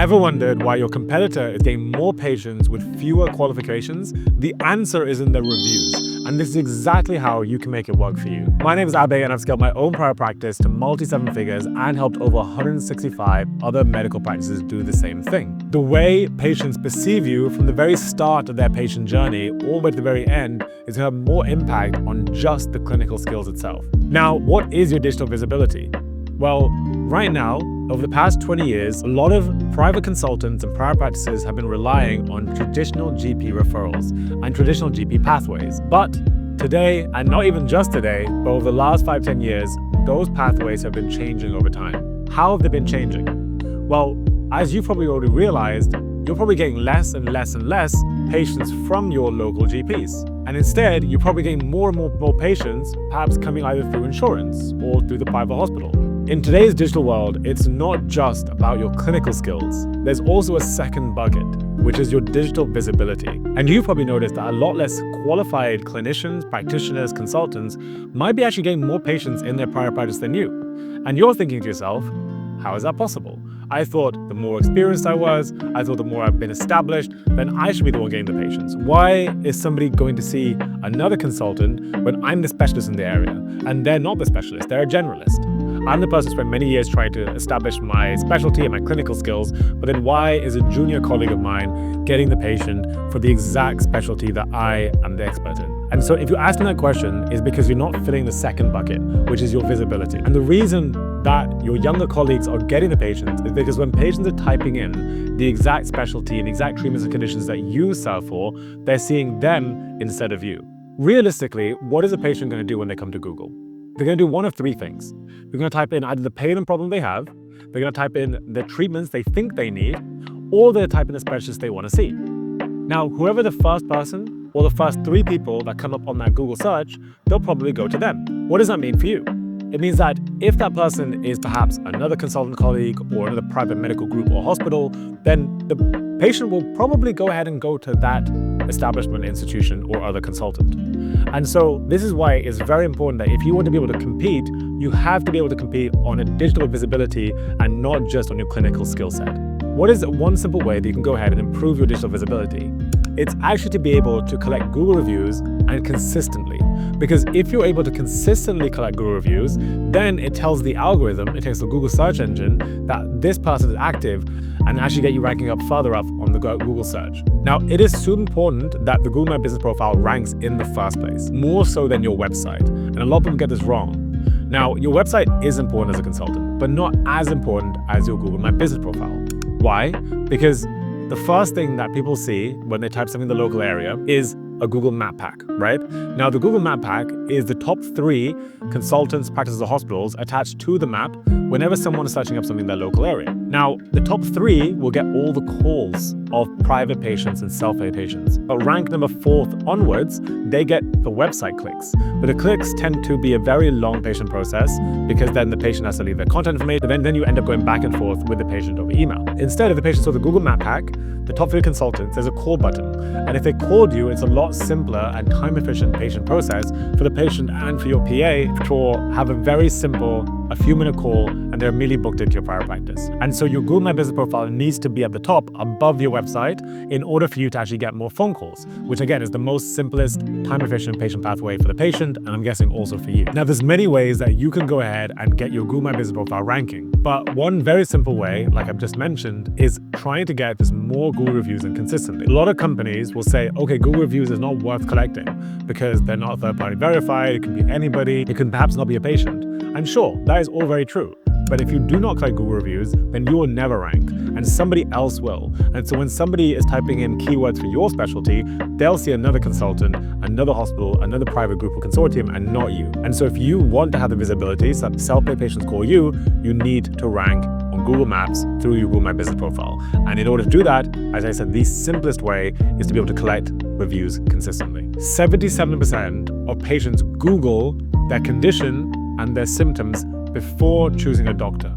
Ever wondered why your competitor is getting more patients with fewer qualifications? The answer is in the reviews, and this is exactly how you can make it work for you. My name is Abe, and I've scaled my own private practice to multi-seven figures and helped over 165 other medical practices do the same thing. The way patients perceive you from the very start of their patient journey all the way to the very end is going to have more impact on just the clinical skills itself. Now, what is your digital visibility? Well, right now, over the past 20 years, a lot of private consultants and private practices have been relying on traditional GP referrals and traditional GP pathways. But today, and not even just today, but over the last 5-10 years, those pathways have been changing over time. How have they been changing? Well, as you've probably already realized, you're probably getting less and less and less patients from your local GPs. And instead, you're probably getting more and more patients, perhaps coming either through insurance or through the private hospital. In today's digital world, it's not just about your clinical skills. There's also a second bucket, which is your digital visibility. And you've probably noticed that a lot less qualified clinicians, practitioners, consultants might be actually getting more patients in their private practice than you. And you're thinking to yourself, how is that possible? I thought the more experienced I was, I thought the more I've been established, then I should be the one getting the patients. Why is somebody going to see another consultant when I'm the specialist in the area? And they're not the specialist, they're a generalist. I'm the person who spent many years trying to establish my specialty and my clinical skills, but then why is a junior colleague of mine getting the patient for the exact specialty that I am the expert in? And so if you're asking that question, is because you're not filling the second bucket, which is your visibility. And the reason that your younger colleagues are getting the patients is because when patients are typing in the exact specialty and exact treatments and conditions that you serve for, they're seeing them instead of you. Realistically, what is a patient going to do when they come to Google? They're going to do one of three things. They're going to type in either the pain and problem they have, they're going to type in the treatments they think they need, or they're typing the specialist they want to see. Now, whoever the first person or the first three people that come up on that Google search, they'll probably go to them. What does that mean for you? It means that if that person is perhaps another consultant colleague or another private medical group or hospital, then the patient will probably go ahead and go to that establishment, institution, or other consultant. And so this is why it's very important that if you want to be able to compete, you have to be able to compete on a digital visibility and not just on your clinical skill set. What is one simple way that you can go ahead and improve your digital visibility? It's actually to be able to collect Google reviews and consistently. Because if you're able to consistently collect Google reviews, then it tells the algorithm, it tells the Google search engine that this person is active and actually get you ranking up further up on the Google search. Now, it is super important that the Google My Business profile ranks in the first place, more so than your website. And a lot of people get this wrong. Now, your website is important as a consultant, but not as important as your Google My Business profile. Why? Because the first thing that people see when they type something in the local area is a Google Map Pack, right? Now, the Google Map Pack is the top 3 consultants, practices, or hospitals attached to the map whenever someone is searching up something in their local area. Now, the top 3 will get all the calls of private patients and self-pay patients. But rank number 4th onwards, they get the website clicks. But the clicks tend to be a very long patient process because then the patient has to leave their contact information, and then you end up going back and forth with the patient over email. Instead, if the patient saw the Google Map Pack, the top 3 consultants, there's a call button. And if they called you, it's a lot simpler and time-efficient patient process for the patient and for your PA to have a very simple, a few-minute call, and they're immediately booked into your private practice. And so your Google My Business profile needs to be at the top, above your website, in order for you to actually get more phone calls, which again is the most simplest, time-efficient patient pathway for the patient, and I'm guessing also for you. Now, there's many ways that you can go ahead and get your Google My Business profile ranking, but one very simple way, like I've just mentioned, is trying to get this more Google reviews and consistently. A lot of companies will say, okay, Google reviews is not worth collecting because they're not third-party verified, it can be anybody, it can perhaps not be a patient. And sure, that is all very true. But if you do not collect Google reviews, then you will never rank, and somebody else will. And so when somebody is typing in keywords for your specialty, they'll see another consultant, another hospital, another private group or consortium, and not you. And so if you want to have the visibility so that self-pay patients call you, you need to rank on Google Maps through your Google My Business profile. And in order to do that, as I said, the simplest way is to be able to collect reviews consistently. 77% of patients Google their condition and their symptoms before choosing a doctor.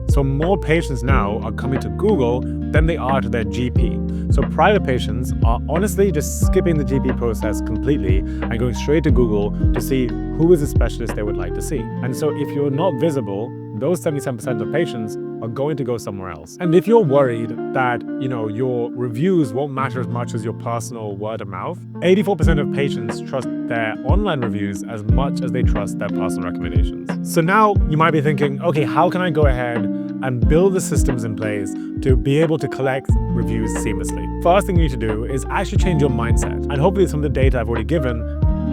So more patients now are coming to Google than they are to their GP. So private patients are honestly just skipping the GP process completely and going straight to Google to see who is the specialist they would like to see. And so if you're not visible, those 77% of patients are going to go somewhere else. And if you're worried that, your reviews won't matter as much as your personal word of mouth, 84% of patients trust their online reviews as much as they trust their personal recommendations. So now you might be thinking, okay, how can I go ahead and build the systems in place to be able to collect reviews seamlessly? First thing you need to do is actually change your mindset. And hopefully some of the data I've already given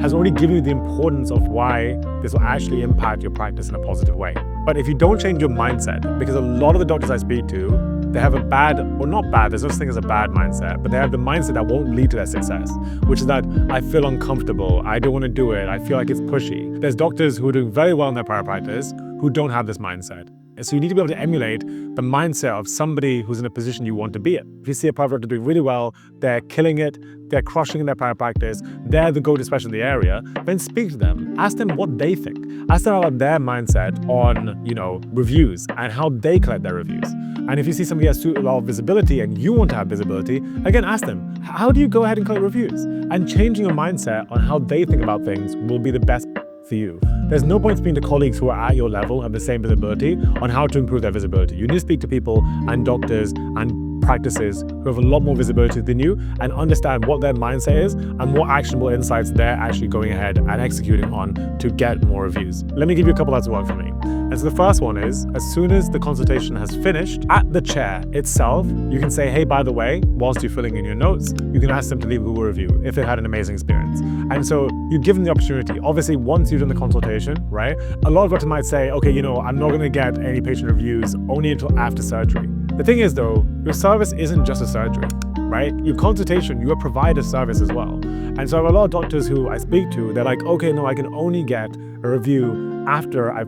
has already given you the importance of why this will actually impact your practice in a positive way. But if you don't change your mindset, because a lot of the doctors I speak to, they have a bad, or not bad, there's no such thing as a bad mindset, but they have the mindset that won't lead to their success, which is that I feel uncomfortable, I don't want to do it, I feel like it's pushy. There's doctors who are doing very well in their private practice who don't have this mindset. So you need to be able to emulate the mindset of somebody who's in a position you want to be in. If you see a private doctor doing really well, they're killing it, they're crushing in their private practice, they're the go-to specialist in the area, then speak to them. Ask them what they think. Ask them about their mindset on, reviews and how they collect their reviews. And if you see somebody has a lot of visibility and you want to have visibility, again, ask them, how do you go ahead and collect reviews? And changing your mindset on how they think about things will be the best for you. There's no point speaking to colleagues who are at your level, have the same visibility on how to improve their visibility. You need to speak to people and doctors and practices who have a lot more visibility than you and understand what their mindset is and what actionable insights they're actually going ahead and executing on to get more reviews. Let me give you a couple that's worked for me. And so the first one is, as soon as the consultation has finished, at the chair itself, you can say, hey, by the way, whilst you're filling in your notes, you can ask them to leave a Google review if they had an amazing experience. And so you give them the opportunity. Obviously, once you've done the consultation, right, a lot of doctors might say, okay, I'm not going to get any patient reviews only until after surgery. The thing is, though, your service isn't just a surgery, right? Your consultation, you provide a service as well. And so I have a lot of doctors who I speak to, they're like, okay, no, I can only get a review after I've,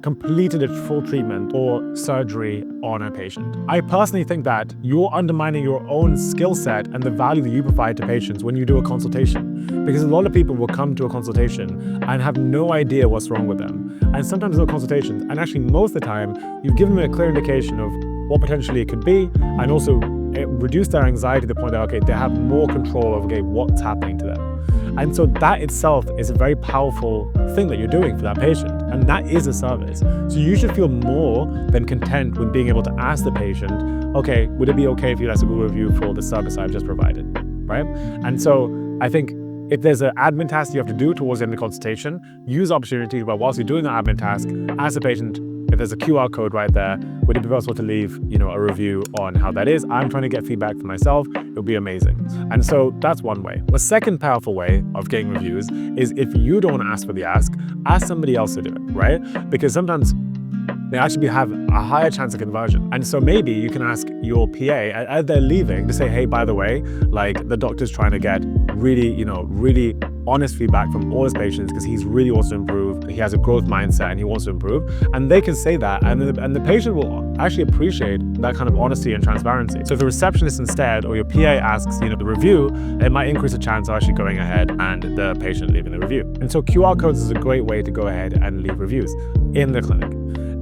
completed a full treatment or surgery on a patient. I personally think that you're undermining your own skill set and the value that you provide to patients when you do a consultation. Because a lot of people will come to a consultation and have no idea what's wrong with them. And sometimes no consultations, and actually most of the time, you've given them a clear indication of what potentially it could be, and also it reduced their anxiety to the point that, okay, they have more control of, what's happening to them. And so that itself is a very powerful thing that you're doing for that patient. And that is a service. So you should feel more than content with being able to ask the patient, okay, would it be okay if you left a Google review for the service I've just provided, right? And so I think if there's an admin task you have to do towards the end of the consultation, use the opportunity where whilst you're doing the admin task, ask the patient, if there's a QR code right there, would it be possible to leave, a review on how that is? I'm trying to get feedback for myself. It would be amazing. And so that's one way. The second powerful way of getting reviews is if you don't want to ask for the ask somebody else to do it, right? Because sometimes they actually have a higher chance of conversion. And so maybe you can ask your PA as they're leaving to say, hey, by the way, the doctor's trying to get really honest feedback from all his patients because he's really wants to improve. He has a growth mindset and he wants to improve. And they can say that, and the patient will actually appreciate that kind of honesty and transparency. So if the receptionist instead, or your PA asks, the review, it might increase the chance of actually going ahead and the patient leaving the review. And so QR codes is a great way to go ahead and leave reviews in the clinic.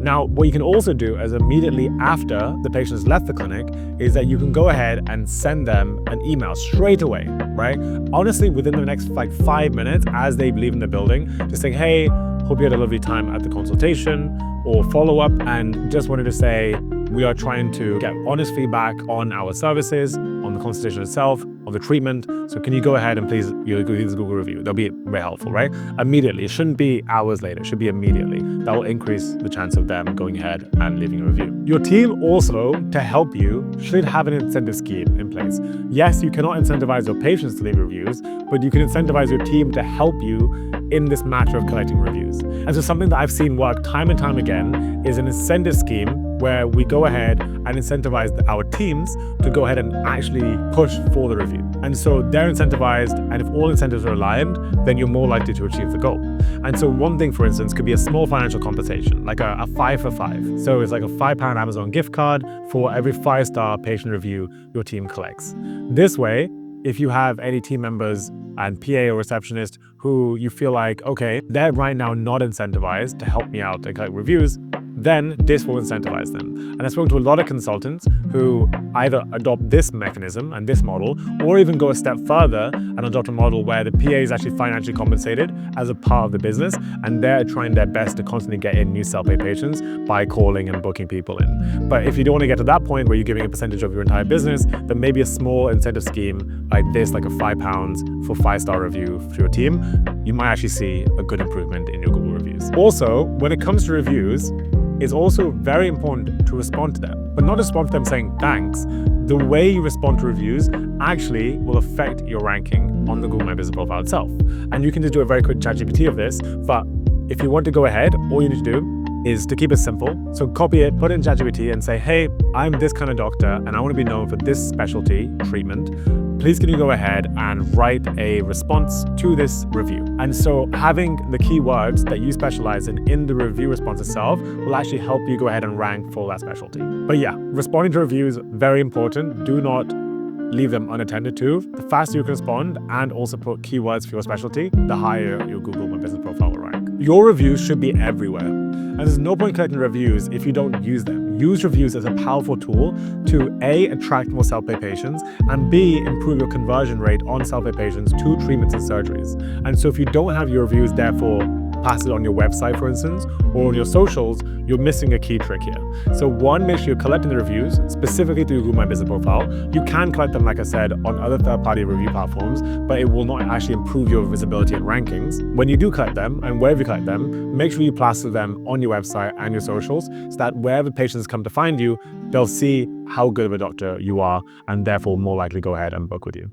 Now, what you can also do is immediately after the patient has left the clinic is that you can go ahead and send them an email straight away, right? Honestly, within the next 5 minutes as they leave in the building, just saying, hey, hope you had a lovely time at the consultation, or follow up, and just wanted to say, we are trying to get honest feedback on our services, on the consultation itself, on the treatment. So can you go ahead and please leave this Google review? That'll be very helpful, right? Immediately. It shouldn't be hours later. It should be immediately. That will increase the chance of them going ahead and leaving a review. Your team also, to help you, should have an incentive scheme in place. Yes, you cannot incentivize your patients to leave reviews, but you can incentivize your team to help you in this matter of collecting reviews. And so something that I've seen work time and time again is an incentive scheme where we go ahead and incentivize our teams to go ahead and actually push for the review. And so they're incentivized, and if all incentives are aligned, then you're more likely to achieve the goal. And so one thing, for instance, could be a small financial compensation, like a 5 for 5. So it's like a £5 Amazon gift card for every 5-star patient review your team collects. This way, if you have any team members and PA or receptionist who you feel like, okay, they're right now not incentivized to help me out and collect reviews, then this will incentivize them. And I've spoken to a lot of consultants who either adopt this mechanism and this model, or even go a step further and adopt a model where the PA is actually financially compensated as a part of the business, and they're trying their best to constantly get in new self-pay patients by calling and booking people in. But if you don't want to get to that point where you're giving a percentage of your entire business, then maybe a small incentive scheme like this, like a £5 for 5-star review for your team, you might actually see a good improvement in your Google reviews. Also, when it comes to reviews, it's also very important to respond to them, but not respond to them saying thanks. The way you respond to reviews actually will affect your ranking on the Google My Business profile itself. And you can just do a very quick ChatGPT of this, but if you want to go ahead, all you need to do is to keep it simple. So copy it, put it in ChatGPT and say, hey, I'm this kind of doctor and I want to be known for this specialty treatment. Please can you go ahead and write a response to this review? And so having the keywords that you specialize in the review response itself will actually help you go ahead and rank for that specialty. But yeah, responding to reviews, very important. Do not leave them unattended to. The faster you can respond and also put keywords for your specialty, the higher your Google My Business profile will rank. Your reviews should be everywhere. And there's no point collecting reviews if you don't use them. Use reviews as a powerful tool to A, attract more self-pay patients, and B, improve your conversion rate on self-pay patients to treatments and surgeries. And so if you don't have your reviews, therefore, pass it on your website, for instance, or on your socials, you're missing a key trick here. So one, make sure you're collecting the reviews, specifically through Google My Business profile. You can collect them, like I said, on other third-party review platforms, but it will not actually improve your visibility and rankings. When you do collect them, and wherever you collect them, make sure you plaster them on your website and your socials, so that wherever patients come to find you, they'll see how good of a doctor you are, and therefore more likely go ahead and book with you.